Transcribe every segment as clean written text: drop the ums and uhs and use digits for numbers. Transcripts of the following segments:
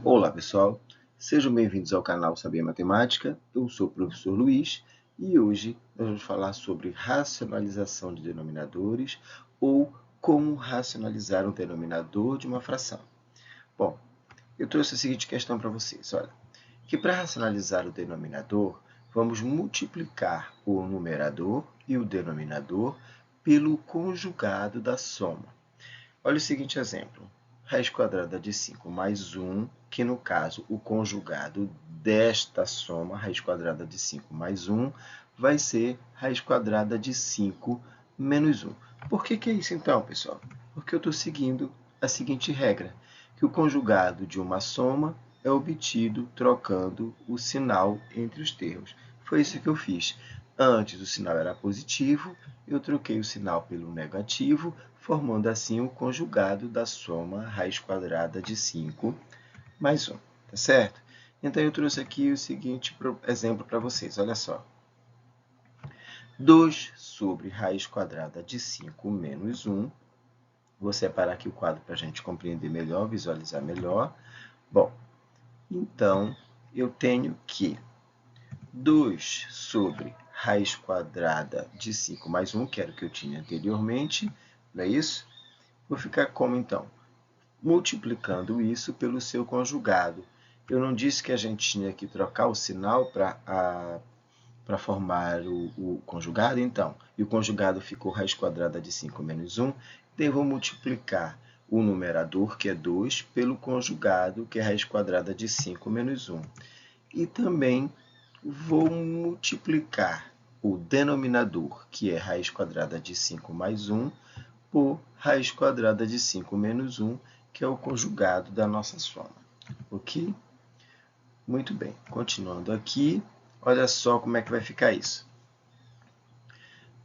Olá, pessoal. Sejam bem-vindos ao canal Saber Matemática. Eu sou o professor Luiz e hoje nós vamos falar sobre racionalização de denominadores ou como racionalizar um denominador de uma fração. Bom, eu trouxe a seguinte questão para vocês. Olha, que para racionalizar o denominador, vamos multiplicar o numerador e o denominador pelo conjugado da soma. Olha o seguinte exemplo. Raiz quadrada de 5 mais 1, que no caso o conjugado desta soma, raiz quadrada de 5 mais 1, vai ser raiz quadrada de 5 menos 1. Por que é isso então, pessoal? Porque eu estou seguindo a seguinte regra, que o conjugado de uma soma é obtido trocando o sinal entre os termos. Foi isso que eu fiz. Antes o sinal era positivo, eu troquei o sinal pelo negativo, formando assim o conjugado da soma raiz quadrada de 5 mais 1, tá certo? Então, eu trouxe aqui o seguinte exemplo para vocês, olha só. 2 sobre raiz quadrada de 5 menos 1. Vou separar aqui o quadro para a gente compreender melhor, visualizar melhor. Bom, então, eu tenho que 2 sobre raiz quadrada de 5 mais 1, que era o que eu tinha anteriormente, não é isso? Vou ficar como, então? Multiplicando isso pelo seu conjugado. Eu não disse que a gente tinha que trocar o sinal para formar o conjugado? Então, e o conjugado ficou raiz quadrada de 5 menos 1, então eu vou multiplicar o numerador, que é 2, pelo conjugado, que é raiz quadrada de 5 menos 1. E também vou multiplicar o denominador, que é raiz quadrada de 5 mais 1, por raiz quadrada de 5 menos 1, que é o conjugado da nossa soma. Ok? Muito bem. Continuando aqui, olha só como é que vai ficar isso.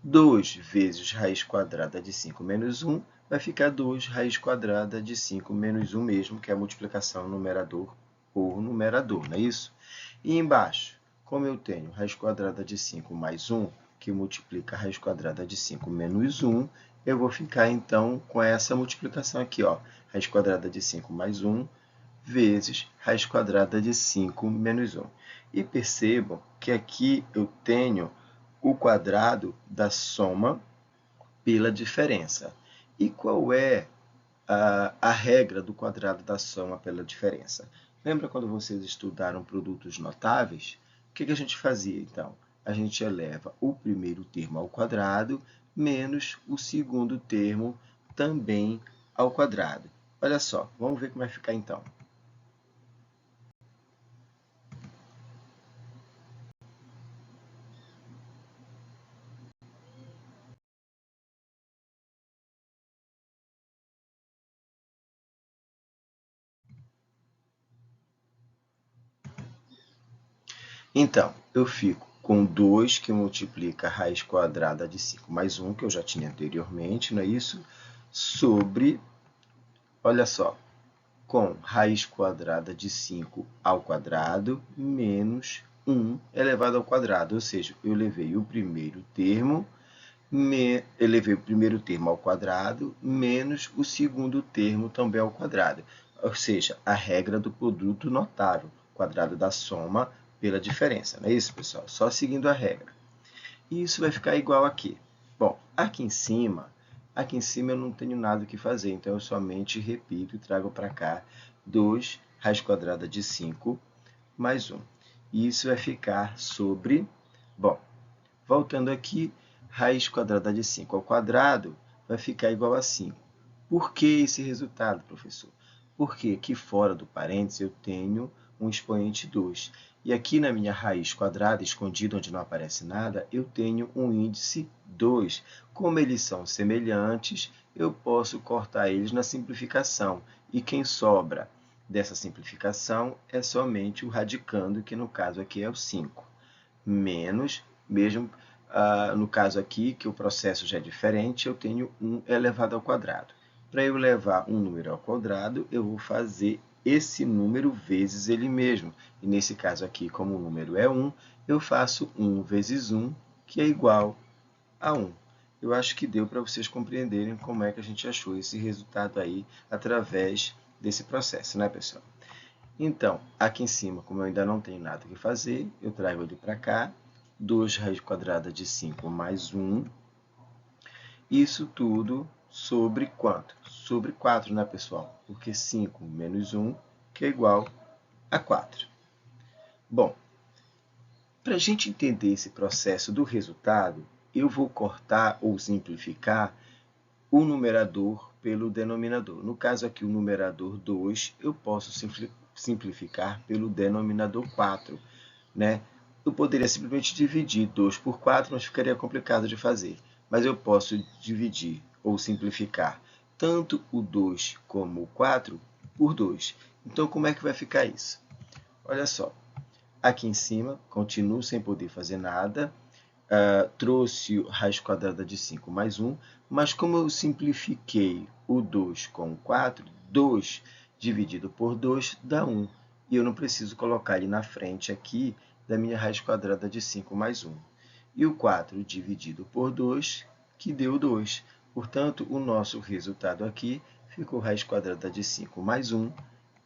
2 vezes raiz quadrada de 5 menos 1 vai ficar 2 raiz quadrada de 5 menos 1 mesmo, que é a multiplicação numerador por numerador, não é isso? E embaixo, como eu tenho raiz quadrada de 5 mais 1, que multiplica a raiz quadrada de 5 menos 1, eu vou ficar, então, com essa multiplicação aqui, ó, raiz quadrada de 5 mais 1 vezes raiz quadrada de 5 menos 1. E percebam que aqui eu tenho o quadrado da soma pela diferença. E qual é a regra do quadrado da soma pela diferença? Lembra quando vocês estudaram produtos notáveis? O que a gente fazia, então? A gente eleva o primeiro termo ao quadrado menos o segundo termo também ao quadrado. Olha só, vamos ver como vai ficar, então. Então, eu fico com 2, que multiplica a raiz quadrada de 5 mais 1, que eu já tinha anteriormente, não é isso? Sobre, olha só, com raiz quadrada de 5 ao quadrado menos 1 elevado ao quadrado. Ou seja, eu levei o primeiro termo ao quadrado menos o segundo termo também ao quadrado. Ou seja, a regra do produto notável, quadrado da soma pela diferença. Não é isso, pessoal? Só seguindo a regra. E isso vai ficar igual aqui. Bom, aqui em cima eu não tenho nada o que fazer, então eu somente repito e trago para cá 2 raiz quadrada de 5 mais 1. E isso vai ficar sobre, bom, voltando aqui, raiz quadrada de 5 ao quadrado vai ficar igual a 5. Por que esse resultado, professor? Porque aqui fora do parênteses eu tenho um expoente 2. E aqui na minha raiz quadrada, escondido onde não aparece nada, eu tenho um índice 2. Como eles são semelhantes, eu posso cortar eles na simplificação. E quem sobra dessa simplificação é somente o radicando, que no caso aqui é o 5. Menos, mesmo no caso aqui, que o processo já é diferente, eu tenho 1 elevado ao quadrado. Para eu levar um número ao quadrado, eu vou fazer esse número vezes ele mesmo. E nesse caso aqui, como o número é 1, eu faço 1 vezes 1, que é igual a 1. Eu acho que deu para vocês compreenderem como é que a gente achou esse resultado aí através desse processo, né, pessoal? Então, aqui em cima, como eu ainda não tenho nada que fazer, eu trago ele para cá. 2 raiz quadrada de 5 mais 1. Isso tudo sobre quanto? Sobre 4, né, pessoal? Porque 5 menos 1, que é igual a 4. Bom, para a gente entender esse processo do resultado, eu vou cortar ou simplificar o numerador pelo denominador. No caso aqui, o numerador 2, eu posso simplificar pelo denominador 4, né? Eu poderia simplesmente dividir 2 por 4, mas ficaria complicado de fazer. Mas eu posso dividir ou simplificar tanto o 2 como o 4 por 2. Então, como é que vai ficar isso? Olha só, aqui em cima, continuo sem poder fazer nada, trouxe raiz quadrada de 5 mais 1, mas como eu simplifiquei o 2 com o 4, 2 dividido por 2 dá 1. E eu não preciso colocar ele na frente aqui da minha raiz quadrada de 5 mais 1. E o 4 dividido por 2, que deu 2. Portanto, o nosso resultado aqui ficou raiz quadrada de 5 mais 1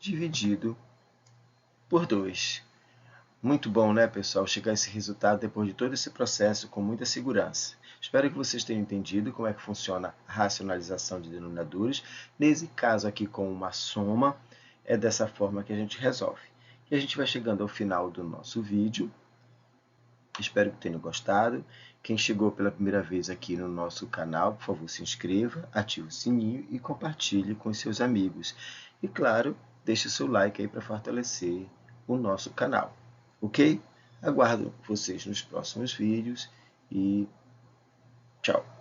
dividido por 2. Muito bom, né, pessoal, chegar a esse resultado depois de todo esse processo com muita segurança. Espero que vocês tenham entendido como é que funciona a racionalização de denominadores. Nesse caso aqui, com uma soma, é dessa forma que a gente resolve. E a gente vai chegando ao final do nosso vídeo. Espero que tenham gostado. Quem chegou pela primeira vez aqui no nosso canal, por favor, se inscreva, ative o sininho e compartilhe com os seus amigos. E, claro, deixe seu like aí para fortalecer o nosso canal. Ok? Aguardo vocês nos próximos vídeos e tchau!